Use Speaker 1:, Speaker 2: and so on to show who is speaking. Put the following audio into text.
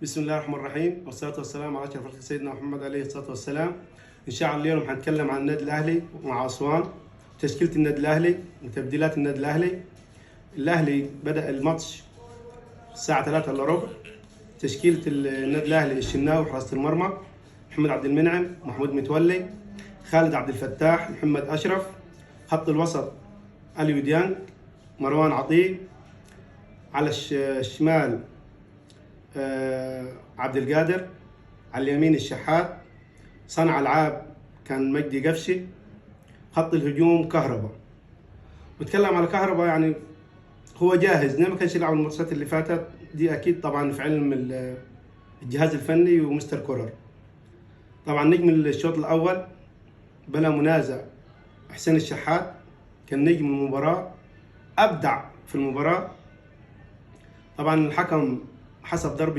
Speaker 1: بسم الله الرحمن الرحيم، والصلاة والسلام على أشرف خلق سيدنا محمد عليه الصلاة والسلام. إن شاء الله اليوم حنتكلم عن النادي الأهلي مع أسوان، تشكيلة النادي الأهلي وتبديلات النادي الأهلي. الأهلي بدأ الماتش الساعة 3 إلا ربع. تشكيلة النادي الأهلي: الشناوي حراسة المرمى، محمد عبد المنعم، محمود متولي، خالد عبد الفتاح، محمد أشرف. خط الوسط: أليو ديانج، مروان عطية. على الشمال عبد القادر، على اليمين الشحات. صانع العاب كان مجدي قفشي. خط الهجوم كهربا. بتكلم على كهربا، يعني هو جاهز، ما كانش يلعب الماتشات اللي فاتت دي، اكيد طبعا في علم الجهاز الفني ومستر كولر. طبعا نجم الشوط الاول بلا منازع حسين الشحات، كان نجم المباراه، ابدع في المباراه. طبعا الحكم حسب ضربه